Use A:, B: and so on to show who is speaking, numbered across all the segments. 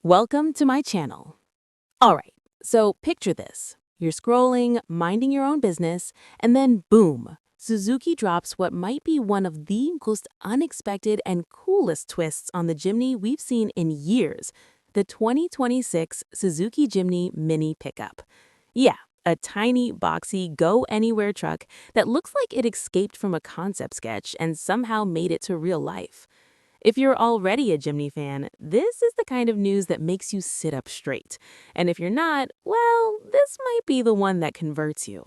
A: Welcome to my channel. Alright, so picture this. You're scrolling, minding your own business, and then boom, Suzuki drops what might be one of the most unexpected and coolest twists on the Jimny we've seen in years, the 2026 Suzuki Jimny Mini Pick-Up. Yeah, a tiny, boxy, go-anywhere truck that looks like it escaped from a concept sketch and somehow made it to real life. If you're already a Jimny fan, this is the kind of news that makes you sit up straight. And if you're not, well, this might be the one that converts you.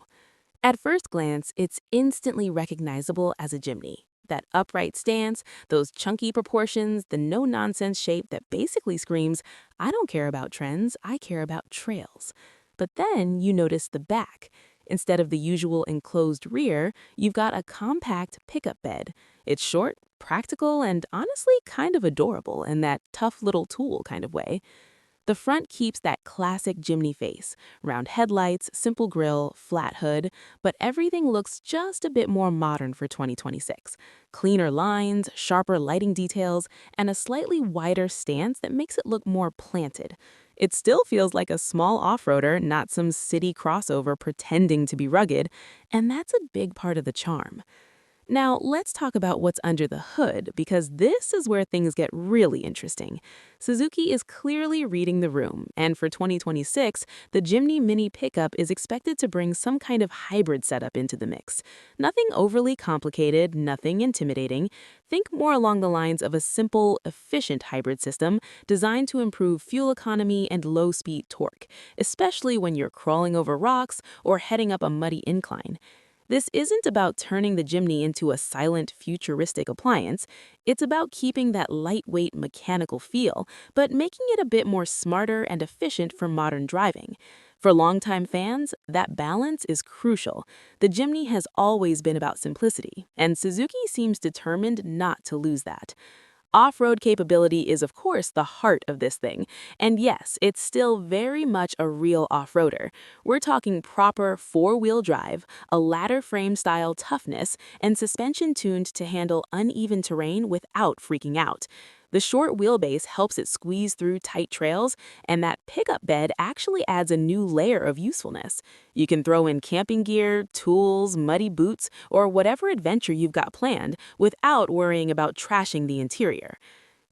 A: At first glance, it's instantly recognizable as a Jimny. That upright stance, those chunky proportions, the no-nonsense shape that basically screams, I don't care about trends, I care about trails. But then you notice the back. Instead of the usual enclosed rear, you've got a compact pickup bed. It's short, practical, and honestly kind of adorable in that tough little tool kind of way. The front keeps that classic Jimny face, round headlights, simple grille, flat hood, but everything looks just a bit more modern for 2026. Cleaner lines, sharper lighting details, and a slightly wider stance that makes it look more planted. It still feels like a small off-roader, not some city crossover pretending to be rugged, and that's a big part of the charm. Now, let's talk about what's under the hood, because this is where things get really interesting. Suzuki is clearly reading the room, and for 2026, the Jimny Mini Pick-Up is expected to bring some kind of hybrid setup into the mix. Nothing overly complicated, nothing intimidating. Think more along the lines of a simple, efficient hybrid system designed to improve fuel economy and low-speed torque, especially when you're crawling over rocks or heading up a muddy incline. This isn't about turning the Jimny into a silent, futuristic appliance. It's about keeping that lightweight mechanical feel, but making it a bit more smarter and efficient for modern driving. For longtime fans, that balance is crucial. The Jimny has always been about simplicity, and Suzuki seems determined not to lose that. Off-road capability is, of course, the heart of this thing. And yes, it's still very much a real off-roader. We're talking proper four-wheel drive, a ladder frame style toughness, and suspension tuned to handle uneven terrain without freaking out. The short wheelbase helps it squeeze through tight trails, and that pickup bed actually adds a new layer of usefulness. You can throw in camping gear, tools, muddy boots, or whatever adventure you've got planned without worrying about trashing the interior.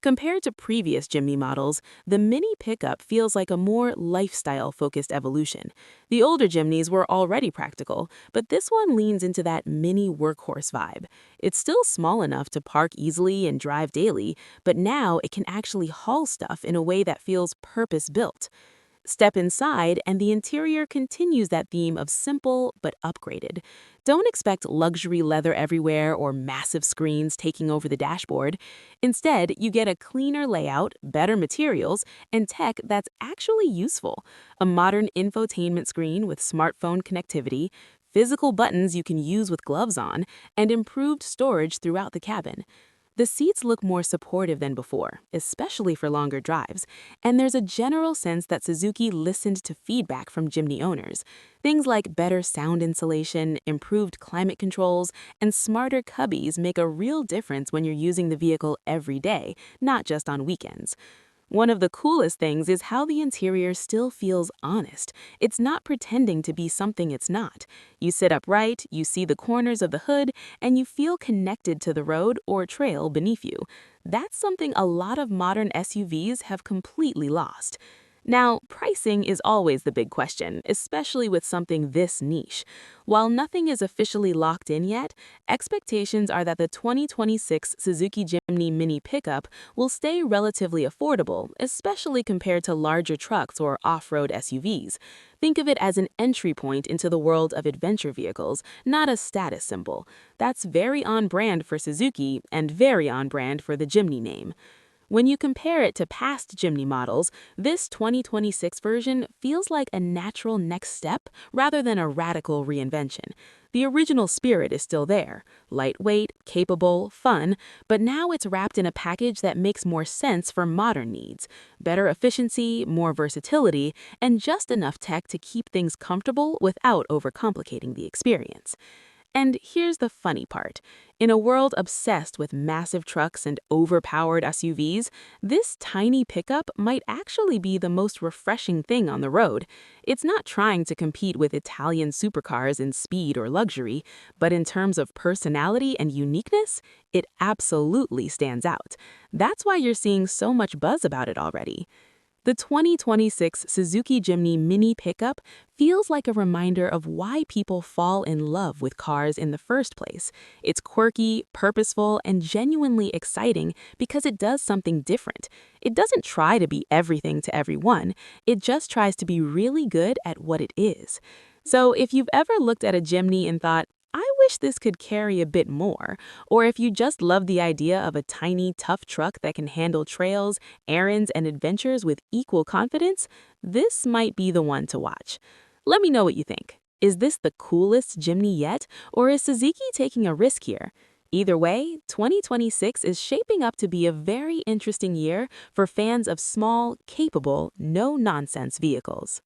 A: Compared to previous Jimny models, the Mini Pick-Up feels like a more lifestyle-focused evolution. The older Jimnys were already practical, but this one leans into that mini workhorse vibe. It's still small enough to park easily and drive daily, but now it can actually haul stuff in a way that feels purpose-built. Step inside, and the interior continues that theme of simple but upgraded. Don't expect luxury leather everywhere or massive screens taking over the dashboard. Instead, you get a cleaner layout, better materials, and tech that's actually useful. A modern infotainment screen with smartphone connectivity, physical buttons you can use with gloves on, and improved storage throughout the cabin. The seats look more supportive than before, especially for longer drives, and there's a general sense that Suzuki listened to feedback from Jimny owners. Things like better sound insulation, improved climate controls, and smarter cubbies make a real difference when you're using the vehicle every day, not just on weekends. One of the coolest things is how the interior still feels honest. It's not pretending to be something it's not. You sit upright, you see the corners of the hood, and you feel connected to the road or trail beneath you. That's something a lot of modern SUVs have completely lost. Now, pricing is always the big question, especially with something this niche. While nothing is officially locked in yet, expectations are that the 2026 Suzuki Jimny Mini Pick-Up will stay relatively affordable, especially compared to larger trucks or off-road SUVs. Think of it as an entry point into the world of adventure vehicles, not a status symbol. That's very on-brand for Suzuki and very on-brand for the Jimny name. When you compare it to past Jimny models, this 2026 version feels like a natural next step rather than a radical reinvention. The original spirit is still there, lightweight, capable, fun, but now it's wrapped in a package that makes more sense for modern needs. Better efficiency, more versatility, and just enough tech to keep things comfortable without overcomplicating the experience. And here's the funny part. In a world obsessed with massive trucks and overpowered SUVs, this tiny pickup might actually be the most refreshing thing on the road. It's not trying to compete with Italian supercars in speed or luxury, but in terms of personality and uniqueness, it absolutely stands out. That's why you're seeing so much buzz about it already. The 2026 Suzuki Jimny Mini Pick-Up feels like a reminder of why people fall in love with cars in the first place. It's quirky, purposeful, and genuinely exciting because it does something different. It doesn't try to be everything to everyone, it just tries to be really good at what it is. So if you've ever looked at a Jimny and thought, I wish this could carry a bit more, or if you just love the idea of a tiny, tough truck that can handle trails, errands, and adventures with equal confidence, this might be the one to watch. Let me know what you think. Is this the coolest Jimny yet, or is Suzuki taking a risk here? Either way, 2026 is shaping up to be a very interesting year for fans of small, capable, no-nonsense vehicles.